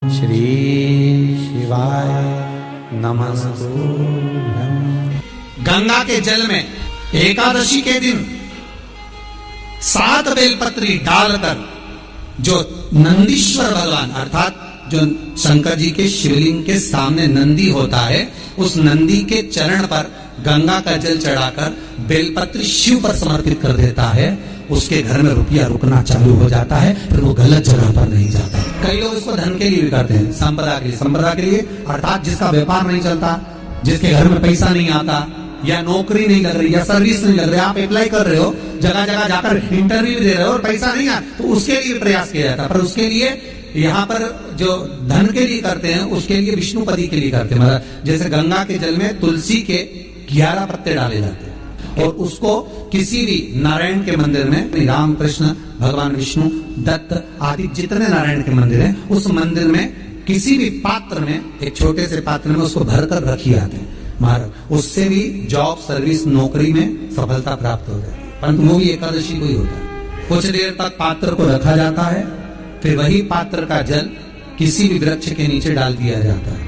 श्री शिवाय नमस्तुभ्यं। गंगा के जल में एकादशी के दिन 7 बेलपत्री डालकर जो नंदीश्वर भगवान अर्थात जो शंकर जी के शिवलिंग के सामने नंदी होता है, उस नंदी के चरण पर गंगा का जल चढ़ाकर बेलपत्री शिव पर समर्पित कर देता है, उसके घर में रुपया रुकना चालू हो जाता है, फिर वो गलत जगह पर नहीं जाता। कई लोग इसको धन के लिए भी करते हैं, संपदा के लिए अर्थात जिसका व्यापार नहीं चलता, जिसके घर में पैसा नहीं आता, या नौकरी नहीं लग रही, या सर्विस नहीं लग रही, आप अप्लाई कर रहे हो, जगह जगह जाकर इंटरव्यू दे रहे हो और पैसा नहीं आ, तो उसके लिए प्रयास किया जाता है। पर उसके लिए यहाँ पर जो धन के लिए करते हैं, उसके लिए विष्णुपति के लिए करते हैं। मतलब जैसे गंगा के जल में तुलसी के 11 पत्ते डाले जाते हैं और उसको किसी भी नारायण के मंदिर में, राम कृष्ण भगवान विष्णु दत्त आदि जितने नारायण के मंदिर हैं, उस मंदिर में किसी भी पात्र में, एक छोटे से पात्र में उसको भरकर रखी जाते हैं महाराज। उससे भी जॉब सर्विस नौकरी में सफलता प्राप्त हो जाए। परंतु वो भी एकादशी को ही होता है। कुछ देर तक पात्र को रखा जाता है, फिर वही पात्र का जल किसी भी वृक्ष के नीचे डाल दिया जाता है,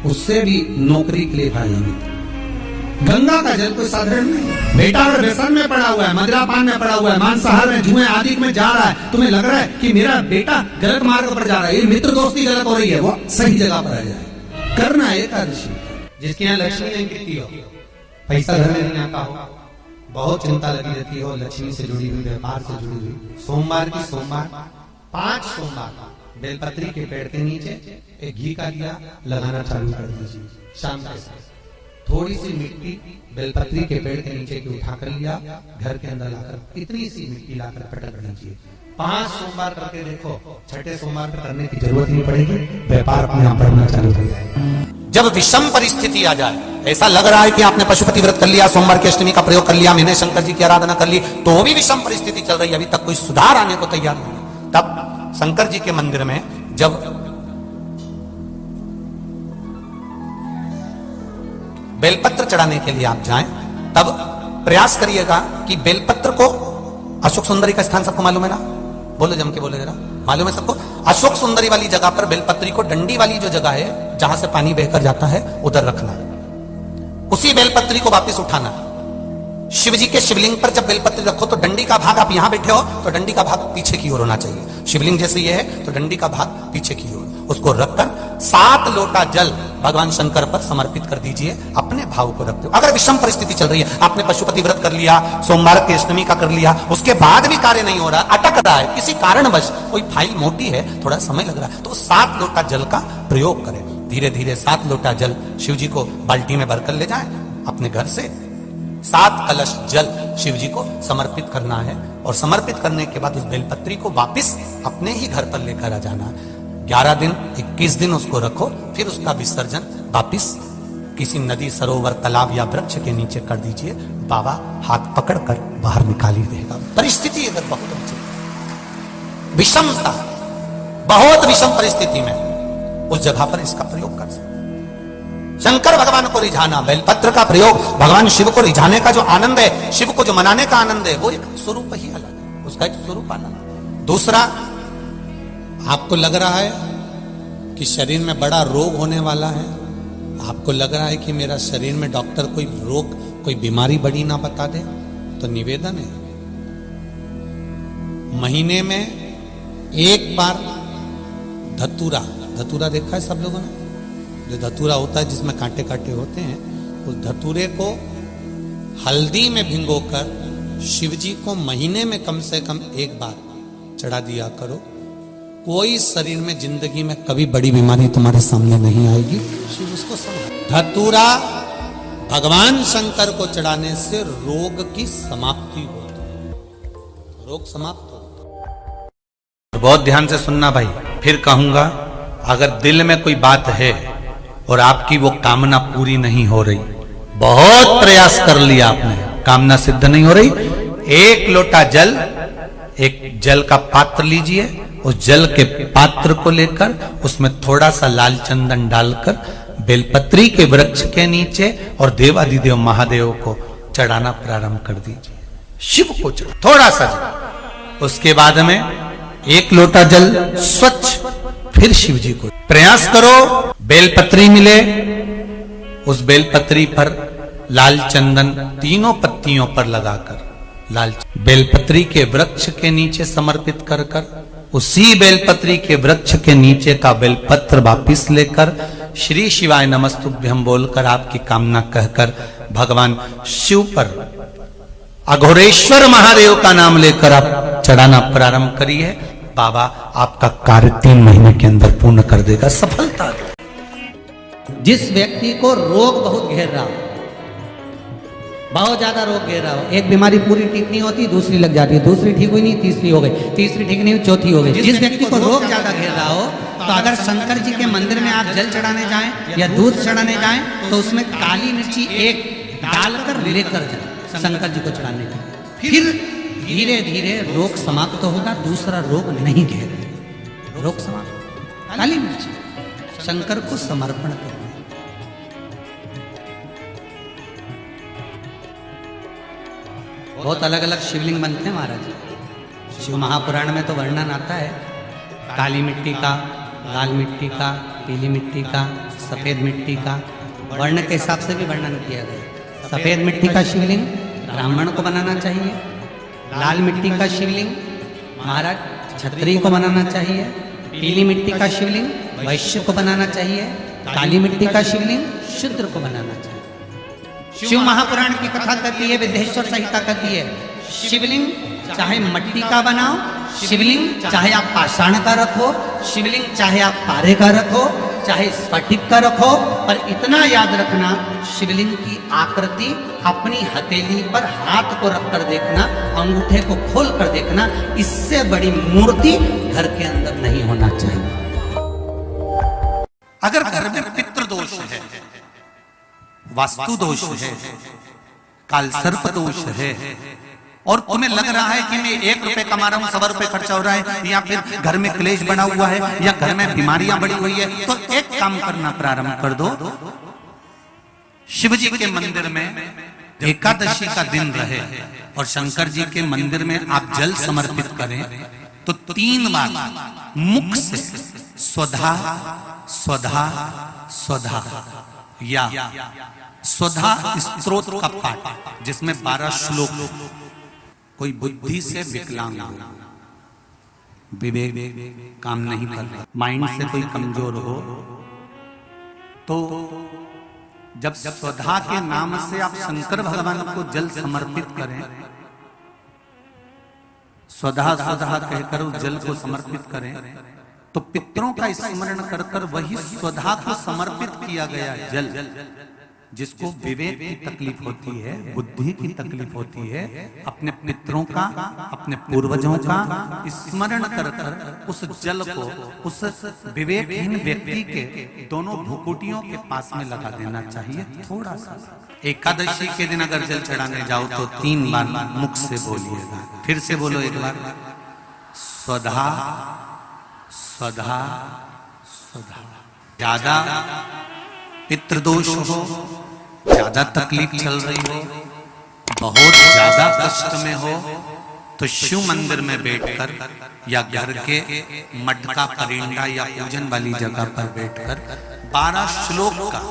उससे भी नौकरी के लिए फायदा मिलता है। गंगा का जल कोई साधारण नहीं है। बेटा अगर व्यसन में पड़ा हुआ है, मदिरा पान में पड़ा हुआ है, मांसाहार में, जुए आदि में जा रहा है, तुम्हें लग रहा है कि मेरा बेटा गलत मार्ग पर जा रहा है, ये मित्र दोस्ती गलत हो रही है, वो सही जगह पर आ जाए। करना है एकादशी। जिसके यहाँ लक्ष्मी नहीं गिरती हो, पैसा घर में नहीं आता हो, बहुत चिंता लगी रहती हो, लक्ष्मी से जुड़ी हुई, व्यापार से जुड़ी हुई, सोमवार 5 सोमवार बेलपत्री के पेड़ के नीचे एक घी का दिया लगाना चालू कर दीजिए। शाम के साथ थोड़ी सी मिट्टी बेलपत्री के पेड़ के नीचे की उठा कर लिया, घर के अंदर लाकर इतनी सी मिट्टी लाकर पटक दीजिए। 5 सोमवार करके देखो, 6ठे सोमवार पर करने की जरूरत नहीं पड़ेगी, व्यापार अपने आप बढ़ना चालू हो जाएगा। जब विषम परिस्थिति आ जाए, ऐसा लग रहा है कि आपने पशुपति व्रत कर लिया, सोमवार की अष्टमी का प्रयोग कर लिया, मैंने शंकर जी की आराधना कर ली, तो भी विषम परिस्थिति चल रही है, अभी तक कोई सुधार आने को तैयार नहीं, तब शंकर जी के मंदिर में जब बेलपत्र चढ़ाने के लिए आप जाएं, तब प्रयास करिएगा कि बेलपत्र को, अशोक सुंदरी का स्थान सबको मालूम है ना, बोलो जम के बोले जरा, मालूम है सबको? अशोक सुंदरी वाली जगह पर बेलपत्री को, डंडी वाली जो जगह है जहां से पानी बहकर जाता है, उधर रखना है। उसी बेलपत्री को वापस उठाना है। शिव जी के शिवलिंग पर जब बेलपत्री रखो तो डंडी का भाग, आप यहां बैठे हो तो डंडी का भाग पीछे की ओर होना चाहिए। शिवलिंग जैसे ये है तो डंडी का भाग पीछे की ओर, उसको रखकर 7 लोटा जल भगवान शंकर पर समर्पित कर दीजिए, अपने भाव को रखते हो। अगर विषम परिस्थिति चल रही है, आपने पशुपति व्रत कर लिया, सोमवार की अष्टमी का कर लिया, उसके बाद भी कार्य नहीं हो रहा, अटक रहा है, किसी कारणवश कोई फाइल मोटी है, थोड़ा समय लग रहा है, तो 7 लोटा जल का प्रयोग करें। धीरे धीरे 7 लोटा जल शिव जी को बाल्टी में भरकर ले जाएं अपने घर से। 7 कलश जल शिव जी को समर्पित करना है और समर्पित करने के बाद उस बेलपत्री को वापस अपने ही घर पर लेकर आ जाना है। 11 दिन 21 दिन उसको रखो, फिर उसका विसर्जन वापिस किसी नदी, सरोवर, तालाब या वृक्ष के नीचे कर दीजिए। बाबा हाथ पकड़कर बाहर निकाल ही देगा। परिस्थिति अगर बहुत विषमता, बहुत विषम परिस्थिति में उस जगह पर इसका प्रयोग कर सकते। शंकर भगवान को रिझाना, बेलपत्र का प्रयोग भगवान शिव को रिझाने का जो आनंद है, शिव को जो मनाने का आनंद है, वो एक स्वरूप ही अलग है, उसका एक स्वरूप आनंद। दूसरा, आपको लग रहा है कि शरीर में बड़ा रोग होने वाला है, आपको लग रहा है कि मेरा शरीर में डॉक्टर कोई रोग, कोई बीमारी बड़ी ना बता दे, तो निवेदन है, महीने में एक बार धतूरा देखा है सब लोगों ने? जो धतूरा होता है जिसमें कांटे कांटे होते हैं, उस धतूरे को हल्दी में भिगोकर शिव जी को महीने में कम से कम एक बार चढ़ा दिया करो। कोई शरीर में जिंदगी में कभी बड़ी बीमारी तुम्हारे सामने नहीं आएगी। शिव उसको समझ। धतूरा भगवान शंकर को चढ़ाने से रोग की समाप्ति होती है, रोग समाप्त होता है। बहुत ध्यान से सुनना भाई, फिर कहूंगा, अगर दिल में कोई बात है और आपकी वो कामना पूरी नहीं हो रही, बहुत प्रयास कर लिया आपने, कामना सिद्ध नहीं हो रही, 1 लोटा जल, एक जल का पात्र लीजिए, उस जल के पात्र को लेकर उसमें थोड़ा सा लाल चंदन डालकर बेलपत्री के वृक्ष के नीचे और देवादिदेव महादेव को चढ़ाना प्रारंभ कर दीजिए। शिव को चढ़ा थोड़ा सा जल, उसके बाद में 1 लोटा जल स्वच्छ फिर शिव जी को प्रयास करो। बेलपत्री मिले, उस बेलपत्री पर लाल चंदन तीनों पत्तियों पर लगाकर लाल बेलपत्री के वृक्ष के नीचे समर्पित कर कर उसी बेलपत्री के वृक्ष के नीचे का बेलपत्र वापिस लेकर श्री शिवाय नमस्तुभ्यं बोलकर आपकी कामना कहकर भगवान शिव पर अघोरेश्वर महादेव का नाम लेकर आप चढ़ाना प्रारंभ करिए। बाबा आपका कार्य 3 महीने के अंदर पूर्ण कर देगा, सफलता देगा। जिस व्यक्ति को रोग बहुत घेर रहा हो, बहुत ज्यादा रोग घेर रहा हो, एक बीमारी पूरी ठीक नहीं होती, दूसरी लग जाती है, दूसरी ठीक हुई नहीं, तीसरी हो गई, तीसरी ठीक नहीं हुई, चौथी हो गई। जिस व्यक्ति को रोग ज्यादा घेर रहा हो, तो अगर शंकर जी के मंदिर में आप जल चढ़ाने जाएं या दूध चढ़ाने जाएं, तो उसमें काली मिर्ची एक डालकर लेकर जाए शंकर जी को चढ़ाने के लिए। फिर धीरे धीरे रोग समाप्त होगा, दूसरा रोग नहीं घेरे, रोग समाप्त। काली मिर्ची शंकर को समर्पण करना। बहुत अलग अलग शिवलिंग बनते हैं महाराज। शिव महापुराण में तो वर्णन आता है काली मिट्टी का, लाल मिट्टी का, पीली मिट्टी का, सफेद मिट्टी का, वर्ण के हिसाब से भी वर्णन किया गया। सफेद मिट्टी का शिवलिंग ब्राह्मण को बनाना चाहिए, लाल मिट्टी का शिवलिंग महाराज क्षत्रिय को बनाना चाहिए, पीली मिट्टी का शिवलिंग वैश्य को बनाना चाहिए, काली मिट्टी का शिवलिंग शूद्र को बनाना चाहिए। शिव महापुराण की कथा कहती है, विदेश्वर संहिता कहती है, शिवलिंग चाहे मट्टी का बनाओ, शिवलिंग चाहे आप पाषाण का रखो, शिवलिंग चाहे आप पारे का रखो, चाहे स्फटिक का रखो, पर इतना याद रखना शिवलिंग की आकृति अपनी हथेली पर हाथ को रखकर देखना, अंगूठे को खोल कर देखना, इससे बड़ी मूर्ति घर के अंदर नहीं होना चाहिए। अगर घर में पितृ दोष है, वास्तु दोष है, काल सर्प दोष है, और तुम्हें लग रहा है कि मैं 1 रुपए कमा रहा हूं, 100 रुपए खर्चा हो रहा है, या फिर घर में क्लेश बना हुआ है, या घर में बीमारियां बढ़ी हुई है, तो एक काम करना प्रारंभ कर दो। शिव जी के मंदिर में एकादशी का दिन रहे और शंकर जी के मंदिर में आप जल समर्पित करें, तो 3 बार मुख से स्वधा स्वधा स्वधा या स्वधा स्तोत्र का पाठ, जिसमें 12 श्लोक, कोई बुद्धि से विकलांग हो, विवेक काम नहीं कर रहा, माइंड से कोई कमजोर हो, तो जब स्वधा के नाम से आप शंकर भगवान को जल समर्पित करें, स्वधा स्वधा कहकर उस जल को समर्पित करें, तो पितरों का स्मरण कर कर वही स्वधा को समर्पित किया गया जल, जिसको विवेक की तकलीफ होती है, बुद्धि की तकलीफ होती है, अपने पितरों का, अपने पूर्वजों का स्मरण कर कर उस जल को उस विवेकहीन व्यक्ति के दोनों भुकुटियों के पास में लगा देना चाहिए, थोड़ा सा। एकादशी के दिन अगर जल चढ़ाने जाओ तो 3 बार मुख से बोलिएगा। फिर से बोलो एक बार, स्वधा स्वधा स्वधा। ज्यादा पितृदोष हो, ज्यादा तकलीफ चल रही हो, बहुत ज्यादा कष्ट में हो, तो शिव मंदिर में बैठकर या घर के मटका परिंदा या पूजन वाली जगह पर बैठकर 12 श्लोक का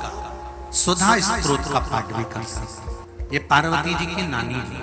सुधा स्तोत्र का पाठ भी कर सकते। ये पार्वती जी की नानी थी,